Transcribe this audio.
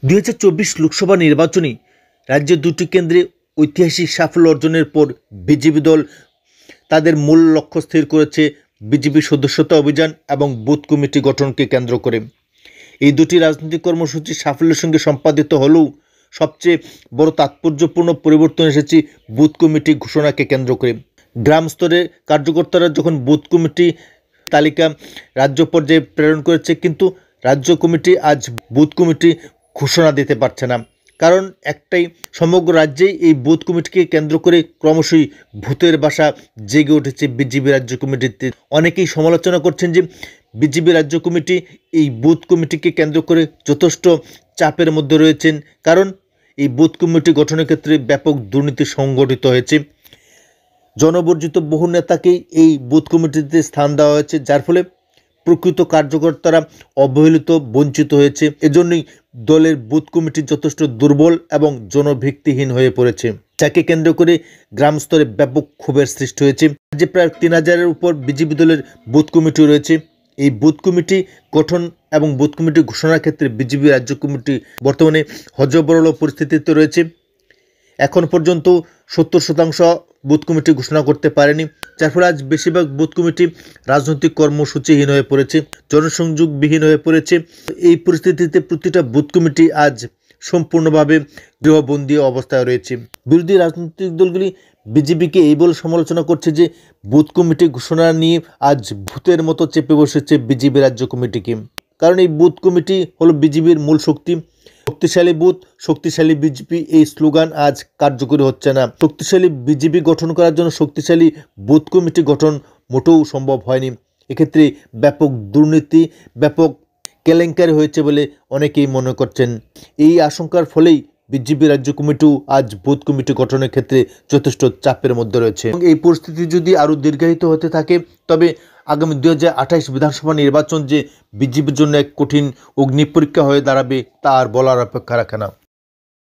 2024 লোকসভা নির্বাচনে রাজ্যের দুটি কেন্দ্রে ঐতিহাসিক সাফল্য অর্জনের পর বিজেপি দল তাদের মূল লক্ষ্য স্থির করেছে বিজেপি সদস্যতা অভিযান এবং বুথ কমিটি গঠনকে কেন্দ্র করে। এই দুটি রাজনৈতিক কর্মসূচি সাফল্যের সঙ্গে সম্পাদিত হলেও সবচেয়ে বড় তাৎপর্যপূর্ণ পরিবর্তন এসেছে বুথ কমিটি ঘোষণাকে কেন্দ্র করে। গ্রাম স্তরে কার্যকর্তারা যখন বুথ কমিটি তালিকা রাজ্য পর্যায়ে প্রেরণ করেছে, কিন্তু রাজ্য কমিটি আজ বুথ কমিটি ঘোষণা দিতে পারছে না। কারণ একটাই, সমগ্র রাজ্যেই এই বুথ কমিটিকে কেন্দ্র করে ক্রমশই ভূতের বাসা জেগে উঠেছে বিজেপি রাজ্য কমিটিতে। অনেকেই সমালোচনা করছেন যে বিজেপি রাজ্য কমিটি এই বুথ কমিটিকে কেন্দ্র করে যথেষ্ট চাপের মধ্যে রয়েছেন, কারণ এই বুথ কমিটি গঠনের ক্ষেত্রে ব্যাপক দুর্নীতি সংগঠিত হয়েছে। জনবর্জিত বহু নেতাকেই এই বুথ কমিটিতে স্থান দেওয়া হয়েছে, যার ফলে প্রকৃত কার্যকর্তারা অবহেলিত, বঞ্চিত হয়েছে। এজন্যই দলের বুথ কমিটি যথেষ্ট দুর্বল এবং জনভিত্তিহীন হয়ে পড়েছে, যাকে কেন্দ্র করে গ্রাম স্তরে ব্যাপক ক্ষোভের সৃষ্টি হয়েছে। রাজ্যে প্রায় 3000-এর উপর বিজেপি দলের বুথ কমিটি রয়েছে। এই বুথ কমিটি গঠন এবং বুথ কমিটি ঘোষণার ক্ষেত্রে বিজেপি রাজ্য কমিটি বর্তমানে হযবরল পরিস্থিতিতে রয়েছে। এখন পর্যন্ত 70% বুথ কমিটি ঘোষণা করতে পারেনি, যার ফলে আজ বেশিরভাগ বুথ কমিটি রাজনৈতিক কর্মসূচিহীন হয়ে পড়েছে, জনসংযোগবিহীন হয়ে পড়েছে। এই পরিস্থিতিতে প্রতিটা বুথ কমিটি আজ সম্পূর্ণভাবে গৃহবন্দী অবস্থায় রয়েছে। বিরোধী রাজনৈতিক দলগুলি বিজেপিকে এই বলে সমালোচনা করছে যে বুথ কমিটি ঘোষণা নিয়ে আজ ভূতের মতো চেপে বসেছে বিজেপি রাজ্য কমিটিকে। কারণ এই বুথ কমিটি হলো বিজেপির মূল শক্তি। শক্তিশালী বুথ, শক্তিশালী বিজেপি, এই স্লোগান আজ কার্যকরী হচ্ছে না। শক্তিশালী বিজেপি গঠন করার জন্য শক্তিশালী বুথ কমিটি গঠন মোটেও সম্ভব হয়নি। এক্ষেত্রে ব্যাপক দুর্নীতি, ব্যাপক কেলেঙ্কারি হয়েছে বলে অনেকেই মনে করছেন। এই আশঙ্কার ফলেই বিজেপি রাজ্য কমিটিও আজ বুথ কমিটি গঠনের ক্ষেত্রে যথেষ্ট চাপের মধ্যে রয়েছে। এবং এই পরিস্থিতি যদি আরও দীর্ঘায়িত হতে থাকে, তবে আগামী 2028 বিধানসভা নির্বাচন যে বিজেপির জন্য এক কঠিন অগ্নিপরীক্ষা হয়ে দাঁড়াবে তা আর বলার অপেক্ষা রাখে না।